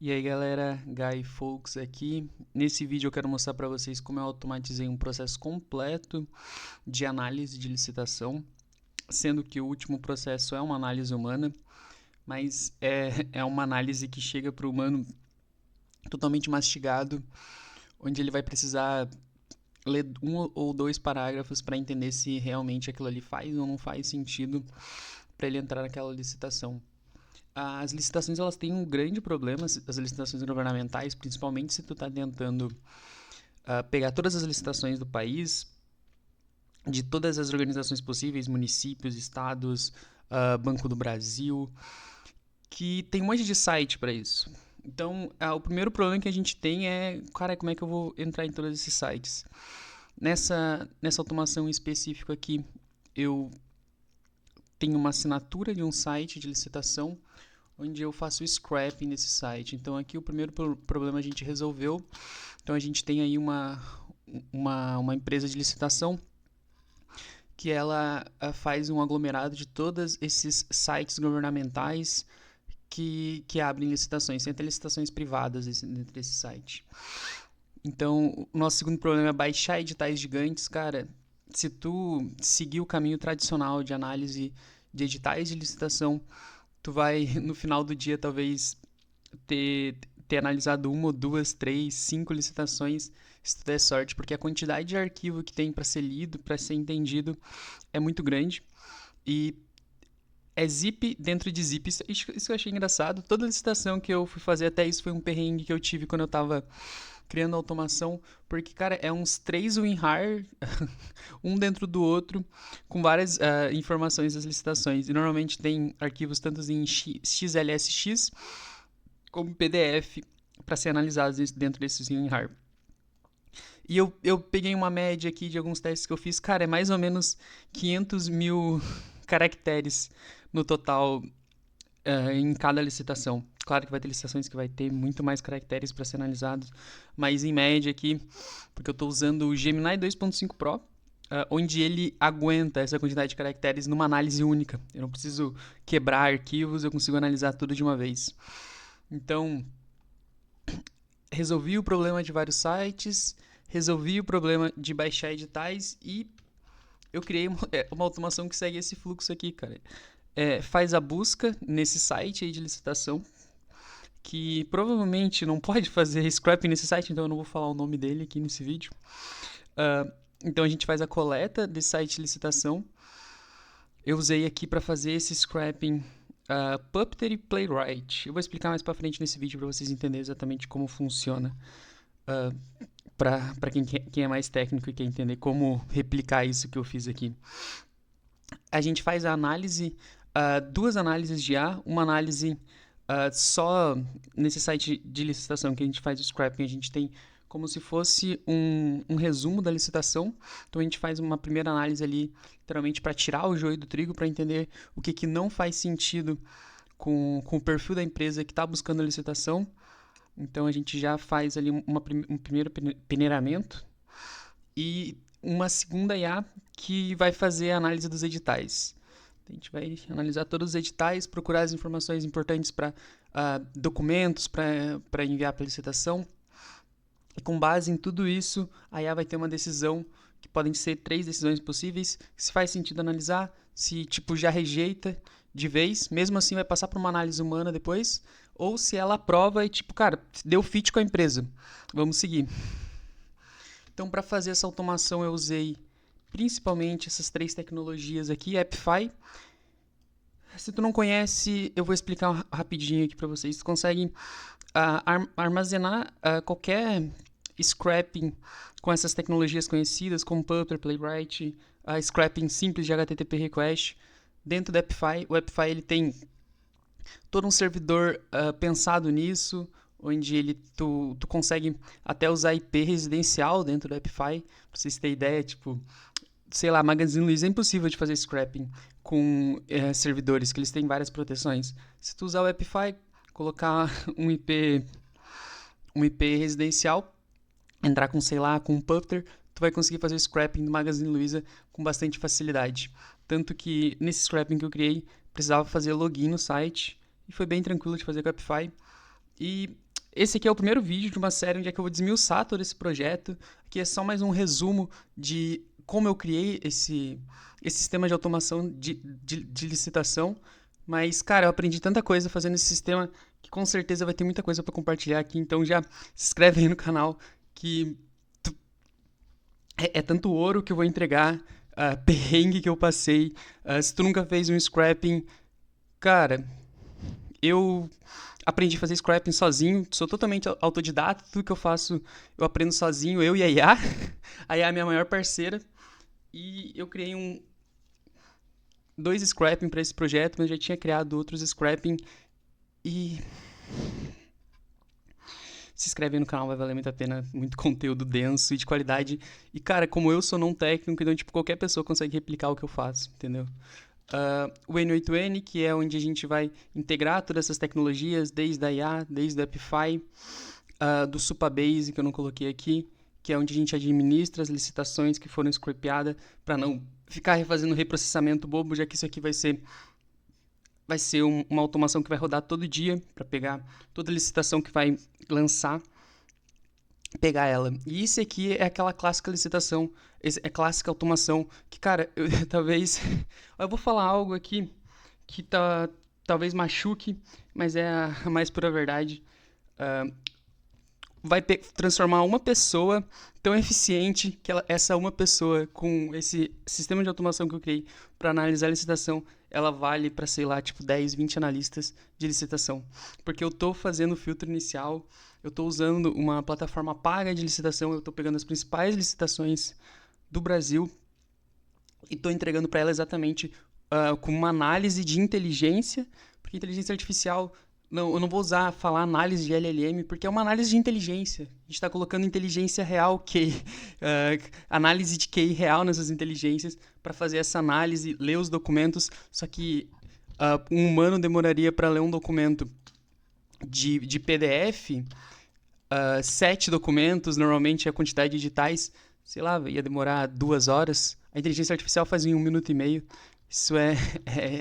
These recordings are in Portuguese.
E aí galera, Guy Fawkes aqui. Nesse vídeo eu quero mostrar para vocês como eu automatizei um processo completo de análise de licitação, sendo que o último processo é uma análise humana, mas é uma análise que chega para o humano totalmente mastigado, onde ele vai precisar ler um ou dois parágrafos para entender se realmente aquilo ali faz ou não faz sentido para ele entrar naquela licitação. As licitações elas têm um grande problema, as licitações governamentais, principalmente se tu está tentando pegar todas as licitações do país, de todas as organizações possíveis, municípios, estados, Banco do Brasil, que tem um monte de site para isso. Então, o primeiro problema que a gente tem é, cara, como é que eu vou entrar em todos esses sites? Nessa automação em específico aqui, eu tenho uma assinatura de um site de licitação onde eu faço scrapping nesse site. Então aqui o primeiro problema a gente resolveu. Então a gente tem aí uma empresa de licitação que ela faz um aglomerado de todos esses sites governamentais que abrem licitações. Tem até licitações privadas dentro desse site. Então, o nosso segundo problema é baixar editais gigantes. Cara, se tu seguir o caminho tradicional de análise de editais de licitação, tu vai, no final do dia, talvez ter analisado uma ou duas, três, cinco licitações, se tu der sorte, porque a quantidade de arquivo que tem para ser lido, para ser entendido, é muito grande. E é zip dentro de zip. Isso eu achei engraçado. Toda licitação que eu fui fazer até isso foi um perrengue que eu tive quando eu tava criando automação, porque, cara, é uns três WinRAR, um dentro do outro, com várias informações das licitações. E normalmente tem arquivos tanto em XLSX como PDF para ser analisados dentro desses WinRAR. E eu peguei uma média aqui de alguns testes que eu fiz. Cara, é mais ou menos 500 mil caracteres no total em cada licitação. Claro que vai ter licitações que vai ter muito mais caracteres para ser analisados, mas em média aqui, porque eu estou usando o Gemini 2.5 Pro, onde ele aguenta essa quantidade de caracteres numa análise única. Eu não preciso quebrar arquivos, eu consigo analisar tudo de uma vez. Então, resolvi o problema de vários sites, resolvi o problema de baixar editais e eu criei uma automação que segue esse fluxo aqui, cara. Faz a busca nesse site aí de licitação, que provavelmente não pode fazer scrapping nesse site, então eu não vou falar o nome dele aqui nesse vídeo. Então a gente faz a coleta desse site de licitação. Eu usei aqui para fazer esse scrapping Puppeteer e Playwright. Eu vou explicar mais para frente nesse vídeo para vocês entenderem exatamente como funciona. Para quem é mais técnico e quer entender como replicar isso que eu fiz aqui. A gente faz a análise, duas análises de A, uma análise só nesse site de licitação que a gente faz o scrapping, a gente tem como se fosse um resumo da licitação. Então a gente faz uma primeira análise ali, literalmente para tirar o joio do trigo, para entender o que não faz sentido com o perfil da empresa que está buscando a licitação. Então a gente já faz ali um primeiro peneiramento e uma segunda IA que vai fazer a análise dos editais. A gente vai analisar todos os editais, procurar as informações importantes para documentos para enviar para licitação. E com base em tudo isso, a IA vai ter uma decisão, que podem ser três decisões possíveis, se faz sentido analisar, se tipo já rejeita de vez, mesmo assim vai passar para uma análise humana depois, ou se ela aprova e tipo, cara, deu fit com a empresa, vamos seguir. Então, para fazer essa automação, eu usei principalmente essas três tecnologias aqui, Appify. Se tu não conhece, eu vou explicar rapidinho aqui para vocês. Tu consegue armazenar qualquer scrapping com essas tecnologias conhecidas, como Puppeteer, Playwright, scrapping simples de HTTP request dentro do Appify. O Appify ele tem todo um servidor pensado nisso, onde tu consegue até usar IP residencial dentro do Appify, pra vocês terem ideia, tipo, sei lá, Magazine Luiza é impossível de fazer scrapping com servidores, que eles têm várias proteções. Se tu usar o Appify, colocar um IP residencial, entrar com, sei lá, com um Puppeteer, tu vai conseguir fazer o scrapping do Magazine Luiza com bastante facilidade. Tanto que nesse scrapping que eu criei, precisava fazer login no site, e foi bem tranquilo de fazer com o Appify. E esse aqui é o primeiro vídeo de uma série onde é que eu vou desmiuçar todo esse projeto. Aqui é só mais um resumo de como eu criei esse sistema de automação de licitação. Mas, cara, eu aprendi tanta coisa fazendo esse sistema que com certeza vai ter muita coisa para compartilhar aqui. Então já se inscreve aí no canal que é tanto ouro que eu vou entregar, perrengue que eu passei. Se tu nunca fez um scrapping, cara, eu aprendi a fazer scrapping sozinho, sou totalmente autodidata, tudo que eu faço eu aprendo sozinho, eu e a IA. A IA é a minha maior parceira. E eu criei dois scrapping para esse projeto, mas já tinha criado outros scrapping. E se inscreve aí no canal, vai valer muito a pena, muito conteúdo denso e de qualidade. E cara, como eu sou não técnico, então tipo, qualquer pessoa consegue replicar o que eu faço, entendeu? O N8N, que é onde a gente vai integrar todas essas tecnologias, desde a IA, desde o Epify, do Supabase, que eu não coloquei aqui, que é onde a gente administra as licitações que foram scriptadas, para não ficar refazendo reprocessamento bobo, já que isso aqui vai ser uma automação que vai rodar todo dia, para pegar toda licitação que vai lançar, pegar ela. E isso aqui é aquela clássica licitação, é clássica automação, que, cara, talvez... eu vou falar algo aqui que talvez machuque, mas é a mais pura verdade. Vai transformar uma pessoa tão eficiente que essa uma pessoa, com esse sistema de automação que eu criei para analisar a licitação, ela vale para, sei lá, tipo 10, 20 analistas de licitação. Porque eu estou fazendo o filtro inicial, eu estou usando uma plataforma paga de licitação, eu estou pegando as principais licitações do Brasil e estou entregando para ela exatamente com uma análise de inteligência, porque inteligência artificial... Não, eu não vou falar análise de LLM, porque é uma análise de inteligência. A gente está colocando inteligência real, análise de QI real nessas inteligências, para fazer essa análise, ler os documentos. Só que um humano demoraria para ler um documento de PDF, 7 documentos, normalmente a quantidade de editais, sei lá, ia demorar 2 horas. A inteligência artificial faz em 1 minuto e meio. Isso é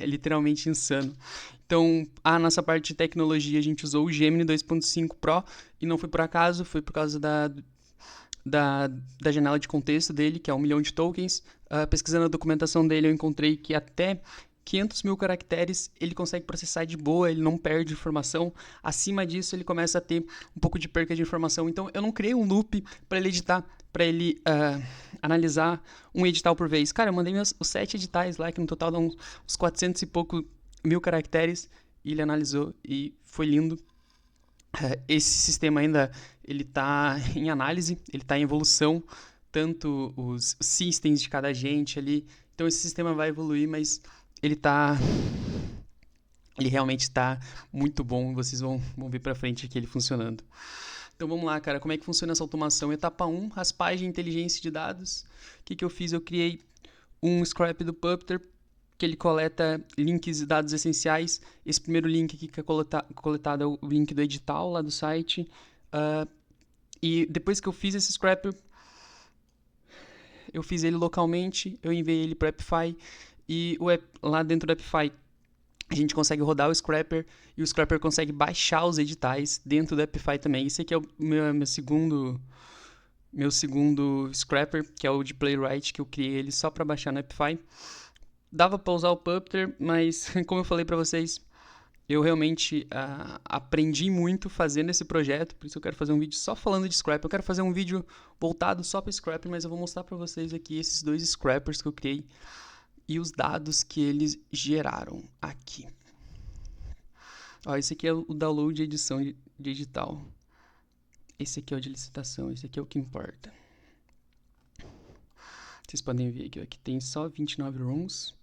literalmente insano. Então, a nossa parte de tecnologia, a gente usou o Gemini 2.5 Pro, e não foi por acaso, foi por causa da janela de contexto dele, que é 1 milhão de tokens. Pesquisando a documentação dele, eu encontrei que até 500 mil caracteres ele consegue processar de boa, ele não perde informação. Acima disso, ele começa a ter um pouco de perca de informação. Então, eu não criei um loop para ele editar, para ele analisar um edital por vez. Cara, eu mandei os 7 editais lá, que no total dão uns 400 e pouco mil caracteres, e ele analisou e foi lindo. Esse sistema ainda ele está em análise, ele está em evolução, tanto os systems de cada agente ali. Então esse sistema vai evoluir, mas ele realmente está muito bom. Vocês vão ver para frente aqui ele funcionando. Então vamos lá, cara, como é que funciona essa automação? Etapa 1, raspagem de inteligência de dados. O que eu fiz? Eu criei um scrap do Puppeteer, que ele coleta links e dados essenciais. Esse primeiro link aqui que é coletado é o link do edital lá do site. E depois que eu fiz esse scrap, eu fiz ele localmente, eu enviei ele para o Epify, e lá dentro do Epify a gente consegue rodar o Scrapper, e o Scrapper consegue baixar os editais dentro do Epify também. Esse aqui é o meu segundo Scrapper, que é o de Playwright, que eu criei ele só para baixar no Epify. Dava para usar o Puppeteer, mas como eu falei para vocês, eu realmente aprendi muito fazendo esse projeto, por isso eu quero fazer um vídeo só falando de Scrapper. Eu quero fazer um vídeo voltado só para Scrapper, mas eu vou mostrar para vocês aqui esses 2 Scrappers que eu criei e os dados que eles geraram aqui. Ó, esse aqui é o download de edição de edital. Esse aqui é o de licitação, esse aqui é o que importa. Vocês podem ver aqui, ó, que tem só 29 rooms.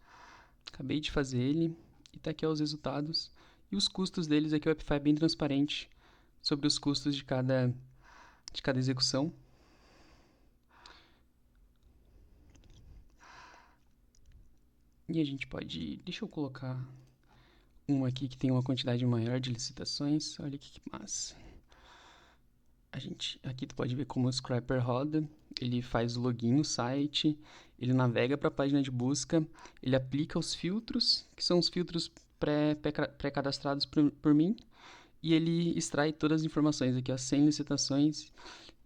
Acabei de fazer ele e tá aqui ó, os resultados. E os custos deles, aqui o Epify é bem transparente sobre os custos de cada execução. E a gente pode... Deixa eu colocar um aqui que tem uma quantidade maior de licitações. Olha que massa. Aqui tu pode ver como o Scrapper roda. Ele faz o login no site, ele navega para a página de busca, ele aplica os filtros, que são os filtros pré-cadastrados por mim, e ele extrai todas as informações aqui, ó, 100 licitações,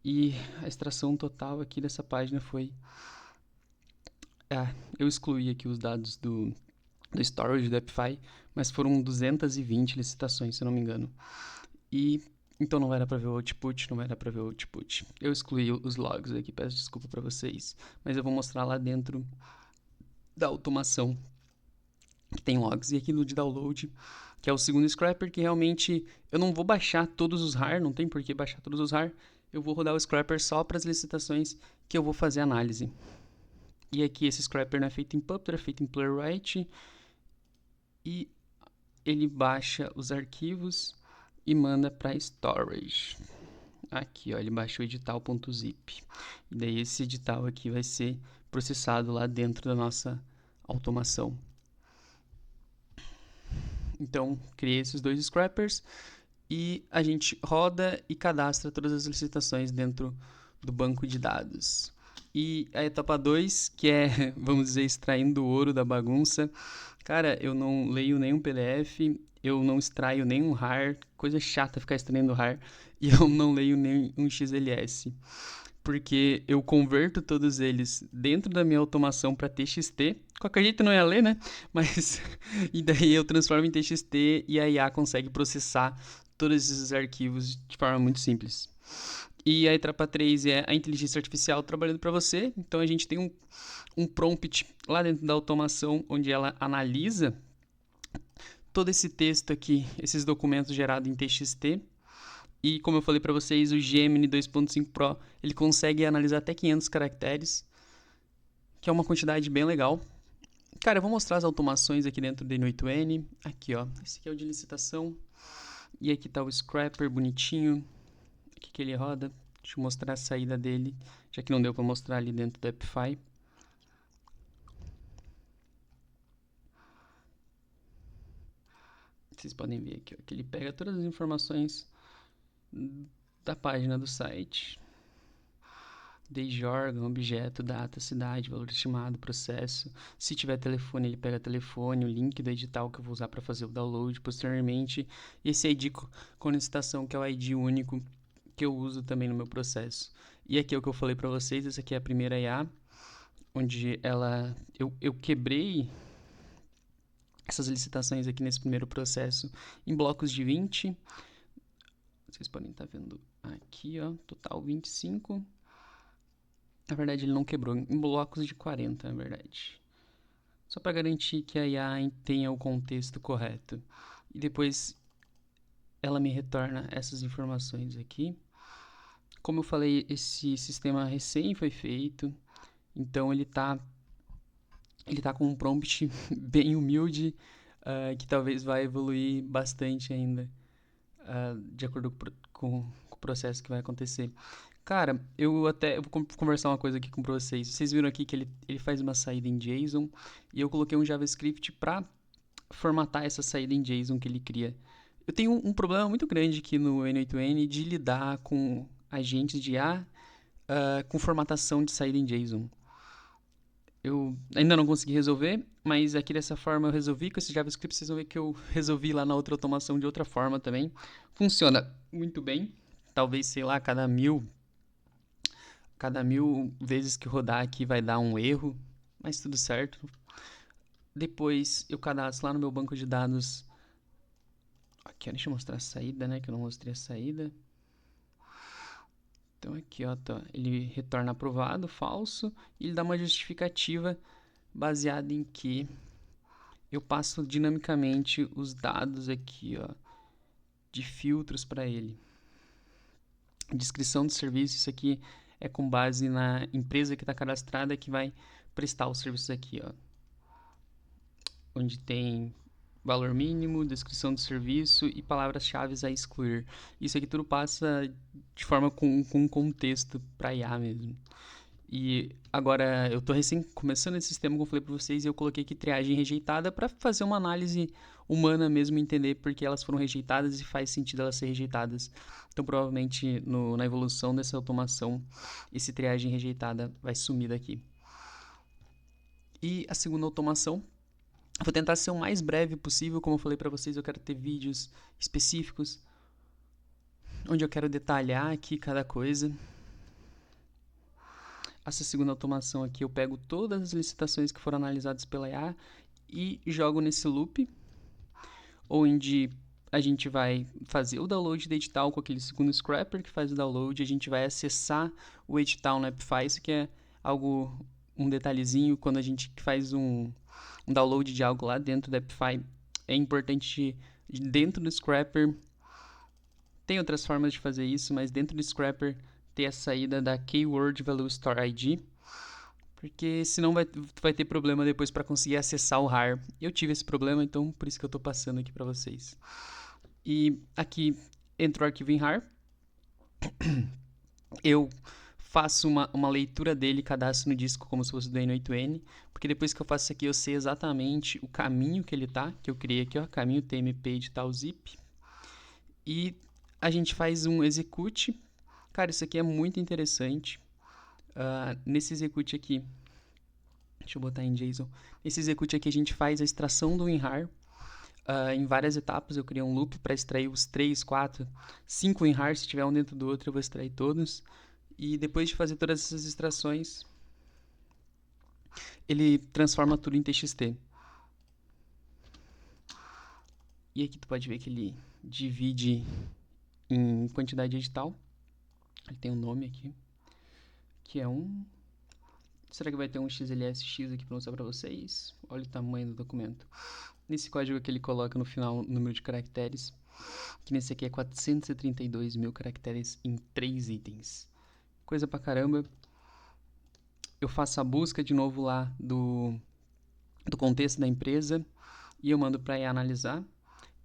e a extração total aqui dessa página foi... eu excluí aqui os dados do storage do Appify, mas foram 220 licitações, se eu não me engano. E então não vai dar pra ver o output, não vai dar pra ver o output. Eu excluí os logs aqui, peço desculpa pra vocês, mas eu vou mostrar lá dentro da automação que tem logs. E aqui no de download, que é o segundo scrapper, que realmente eu não vou baixar todos os RAR, não tem por que baixar todos os RAR. Eu vou rodar o scrapper só para as licitações que eu vou fazer análise. E aqui esse scrapper não é feito em Puppeteer, é feito em Playwright. E ele baixa os arquivos e manda para storage. Aqui, ó, ele baixa o edital.zip. E daí esse edital aqui vai ser processado lá dentro da nossa automação. Então, criei esses dois scrappers e a gente roda e cadastra todas as licitações dentro do banco de dados. E a etapa 2, que é, vamos dizer, extraindo o ouro da bagunça. Cara, eu não leio nenhum PDF, eu não extraio nenhum RAR, coisa chata ficar extraindo RAR, e eu não leio nenhum XLS, porque eu converto todos eles dentro da minha automação para TXT. Qualquer jeito não ia ler, né? Mas e daí eu transformo em TXT e a IA consegue processar todos esses arquivos de forma muito simples. E a etapa 3 é a inteligência artificial trabalhando para você. Então a gente tem um prompt lá dentro da automação onde ela analisa todo esse texto aqui, esses documentos gerados em TXT. E como eu falei para vocês, o Gemini 2.5 Pro, ele consegue analisar até 500 caracteres, que é uma quantidade bem legal. Cara, eu vou mostrar as automações aqui dentro do N8N. Aqui, ó, esse aqui é o de licitação. E aqui tá o scrapper bonitinho. Aqui que ele roda. Deixa eu mostrar a saída dele, já que não deu para mostrar ali dentro do Appify. Vocês podem ver aqui, ó, que ele pega todas as informações da página do site. Desde órgão, objeto, data, cidade, valor estimado, processo. Se tiver telefone, ele pega telefone, o link do edital que eu vou usar para fazer o download posteriormente. E esse ID com licitação, que é o ID único que eu uso também no meu processo. E aqui é o que eu falei para vocês, essa aqui é a primeira IA, onde eu quebrei essas licitações aqui nesse primeiro processo em blocos de 20. Vocês podem estar vendo aqui, ó, total 25. Na verdade, ele não quebrou, em blocos de 40, na verdade. Só para garantir que a IA tenha o contexto correto. E depois ela me retorna essas informações aqui. Como eu falei, esse sistema recém foi feito, então ele tá com um prompt bem humilde, que talvez vai evoluir bastante ainda, de acordo com o processo que vai acontecer. Cara, eu vou conversar uma coisa aqui com vocês. Vocês viram aqui que ele faz uma saída em JSON e eu coloquei um JavaScript para formatar essa saída em JSON que ele cria. Eu tenho um problema muito grande aqui no N8N de lidar com agentes de IA com formatação de saída em JSON. Eu ainda não consegui resolver, mas aqui dessa forma eu resolvi. Com esse JavaScript vocês vão ver que eu resolvi lá na outra automação de outra forma também. Funciona muito bem. Talvez, sei lá, cada mil vezes que rodar aqui vai dar um erro, mas tudo certo. Depois eu cadastro lá no meu banco de dados. Aqui, deixa eu mostrar a saída, né? Que eu não mostrei a saída. Então aqui, ó, ele retorna aprovado, falso, e ele dá uma justificativa baseada em que eu passo dinamicamente os dados aqui, ó, de filtros para ele. Descrição do serviço, isso aqui é com base na empresa que está cadastrada que vai prestar os serviços aqui, ó. Onde tem valor mínimo, descrição do serviço e palavras-chave a excluir. Isso aqui tudo passa de forma com contexto para IA mesmo. E agora eu estou recém começando esse sistema, como eu falei para vocês, e eu coloquei aqui triagem rejeitada para fazer uma análise humana mesmo, entender porque elas foram rejeitadas e faz sentido elas serem rejeitadas. Então provavelmente na evolução dessa automação, esse triagem rejeitada vai sumir daqui. E a segunda automação, vou tentar ser o mais breve possível, como eu falei para vocês, eu quero ter vídeos específicos onde eu quero detalhar aqui cada coisa. Essa segunda automação aqui, eu pego todas as licitações que foram analisadas pela IA e jogo nesse loop, onde a gente vai fazer o download do edital com aquele segundo scrapper que faz o download, a gente vai acessar o edital no AppFy, isso que é algo, um detalhezinho, quando a gente faz um download de algo lá dentro do AppFy, é importante dentro do scrapper, tem outras formas de fazer isso, mas dentro do scrapper ter a saída da Keyword Value Store ID, porque senão vai ter problema depois para conseguir acessar o RAR. Eu tive esse problema, então por isso que eu estou passando aqui para vocês. E aqui entra o arquivo em RAR, eu faço uma leitura dele, cadastro no disco como se fosse do N8N, porque depois que eu faço isso aqui eu sei exatamente o caminho que ele tá, que eu criei aqui, ó, caminho TMP edital zip, e a gente faz um execute. Cara, isso aqui é muito interessante. Nesse execute aqui, deixa eu botar em JSON. Nesse execute aqui a gente faz a extração do WinRAR em várias etapas. Eu criei um loop para extrair os 3, 4, 5 WinRAR. Se tiver um dentro do outro eu vou extrair todos. E depois de fazer todas essas extrações, ele transforma tudo em TXT. E aqui tu pode ver que ele divide em quantidade edital. Ele tem um nome aqui, que é um... Será que vai ter um XLSX aqui para mostrar para vocês? Olha o tamanho do documento. Nesse código que ele coloca no final o número de caracteres, que nesse aqui é 432 mil caracteres em 3 itens. Coisa pra caramba. Eu faço a busca de novo lá do contexto da empresa e eu mando para IA analisar.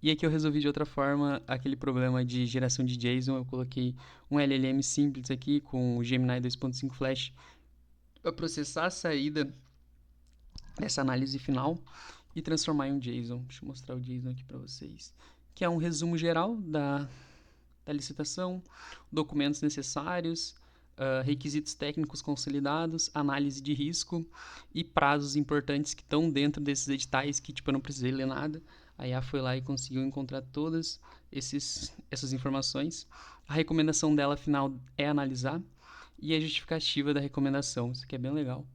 E aqui eu resolvi de outra forma aquele problema de geração de JSON. Eu coloquei um LLM simples aqui com o Gemini 2.5 Flash para processar a saída dessa análise final e transformar em um JSON. Deixa eu mostrar o JSON aqui para vocês. Que é um resumo geral da licitação, documentos necessários, requisitos técnicos consolidados, análise de risco e prazos importantes que estão dentro desses editais que tipo, eu não precisei ler nada. A IA foi lá e conseguiu encontrar todas essas informações. A recomendação dela final é analisar e a justificativa da recomendação. Isso aqui é bem legal.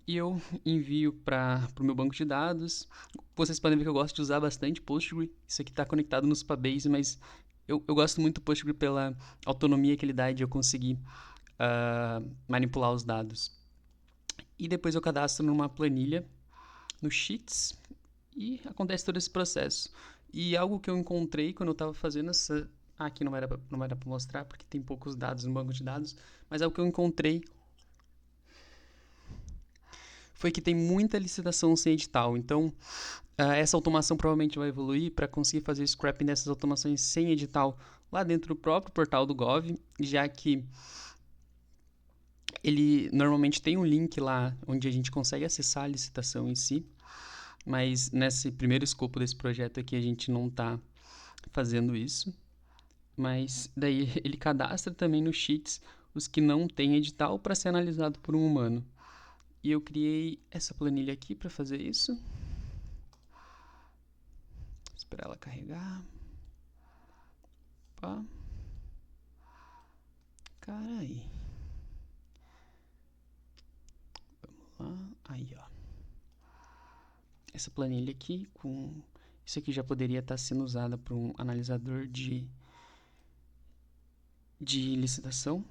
E eu envio para o meu banco de dados. Vocês podem ver que eu gosto de usar bastante Postgre. Isso aqui está conectado no Supabase, mas eu gosto muito do Postgre pela autonomia que ele dá de eu conseguir manipular os dados. E depois eu cadastro numa planilha, no Sheets, e acontece todo esse processo. E algo que eu encontrei quando eu estava fazendo essa... aqui não era para mostrar, porque tem poucos dados no banco de dados, mas algo que eu encontrei foi que tem muita licitação sem edital. Então, essa automação provavelmente vai evoluir para conseguir fazer o scrapping dessas automações sem edital lá dentro do próprio portal do Gov, já que ele normalmente tem um link lá onde a gente consegue acessar a licitação em si, mas nesse primeiro escopo desse projeto aqui a gente não está fazendo isso. Mas daí ele cadastra também no Sheets os que não têm edital para ser analisado por um humano. E eu criei essa planilha aqui para fazer isso. Esperar ela carregar. Opa. Carai. Vamos lá. Aí, ó. Essa planilha aqui com... Isso aqui já poderia estar sendo usada por um analisador de licitação.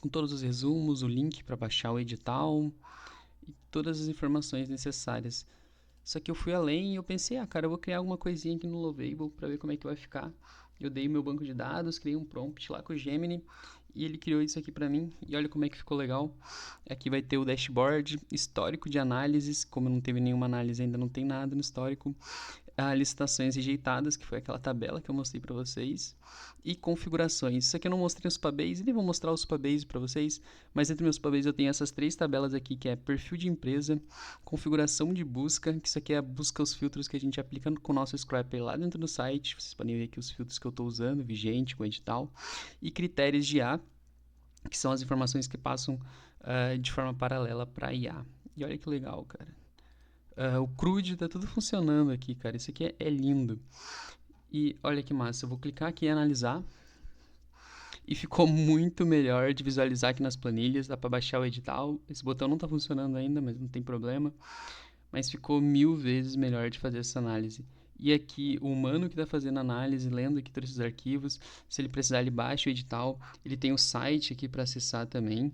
Com todos os resumos, o link para baixar o edital e todas as informações necessárias. Só que eu fui além e eu pensei, cara, eu vou criar alguma coisinha aqui no Lovable para ver como é que vai ficar. Eu dei meu banco de dados, criei um prompt lá com o Gemini e ele criou isso aqui para mim e olha como é que ficou legal. Aqui vai ter o dashboard, histórico de análises, como não teve nenhuma análise ainda não tem nada no histórico. Licitações rejeitadas, que foi aquela tabela que eu mostrei para vocês, e configurações. Isso aqui eu não mostrei no Supabase, e nem vou mostrar o Supabase para vocês, mas entre meus Supabase eu tenho essas 3 tabelas aqui, que é perfil de empresa, configuração de busca, que isso aqui é a busca os filtros que a gente aplica com o nosso scraper lá dentro do site. Vocês podem ver aqui os filtros que eu estou usando, vigente, com edital, e critérios de IA, que são as informações que passam de forma paralela para IA. E olha que legal, cara. O CRUD tá tudo funcionando aqui, cara. Isso aqui é lindo. E olha que massa, eu vou clicar aqui em analisar. E ficou muito melhor de visualizar aqui nas planilhas, dá para baixar o edital. Esse botão não está funcionando ainda, mas não tem problema. Mas ficou 1000 vezes melhor de fazer essa análise. E aqui, o humano que está fazendo a análise, lendo aqui todos esses arquivos, se ele precisar, ele baixa o edital. Ele tem o site aqui para acessar também.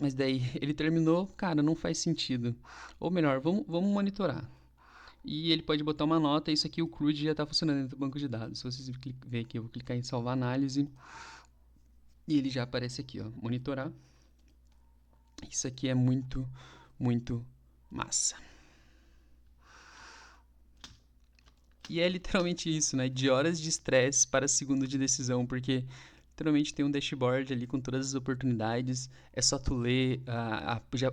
Mas daí, ele terminou, cara, não faz sentido. Ou melhor, vamos monitorar. E ele pode botar uma nota, isso aqui o CRUD já está funcionando dentro do banco de dados. Se vocês verem aqui, eu vou clicar em salvar análise. E ele já aparece aqui, ó, monitorar. Isso aqui é muito, muito massa. E é literalmente isso, né? De horas de estresse para segundo de decisão, porque literalmente tem um dashboard ali com todas as oportunidades. É só tu ler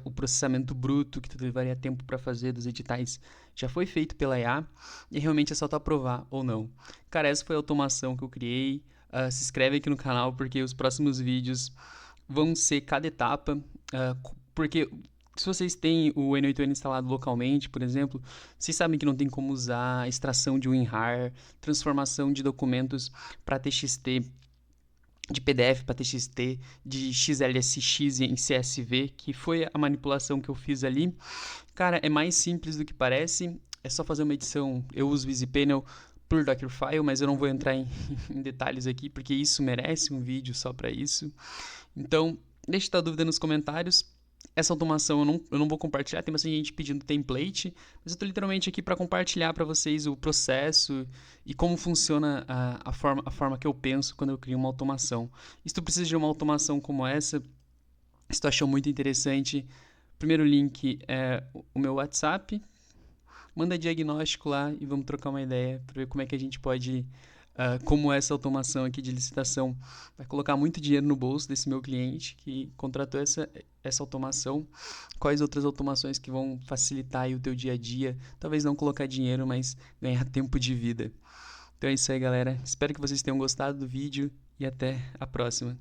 o processamento bruto que tu levaria tempo para fazer dos editais. Já foi feito pela IA e realmente é só tu aprovar ou não. Cara, essa foi a automação que eu criei. Se inscreve aqui no canal porque os próximos vídeos vão ser cada etapa. Porque se vocês têm o N8N instalado localmente, por exemplo, vocês sabem que não tem como usar extração de WinRAR, transformação de documentos para TXT, de PDF para TXT, de XLSX em CSV, que foi a manipulação que eu fiz ali. Cara, é mais simples do que parece, é só fazer uma edição. Eu uso VisiPanel por Dockerfile, mas eu não vou entrar em detalhes aqui, porque isso merece um vídeo só para isso. Então, deixe tua dúvida nos comentários. Essa automação eu não vou compartilhar, tem bastante gente pedindo template, mas eu estou literalmente aqui para compartilhar para vocês o processo e como funciona a forma que eu penso quando eu crio uma automação. E se tu precisa de uma automação como essa, se tu achou muito interessante, o primeiro link é o meu WhatsApp, manda diagnóstico lá e vamos trocar uma ideia para ver como é que a gente pode... como essa automação aqui de licitação vai colocar muito dinheiro no bolso desse meu cliente que contratou essa automação, quais outras automações que vão facilitar aí o teu dia a dia, talvez não colocar dinheiro, mas ganhar tempo de vida. Então é isso aí, galera. Espero que vocês tenham gostado do vídeo e até a próxima.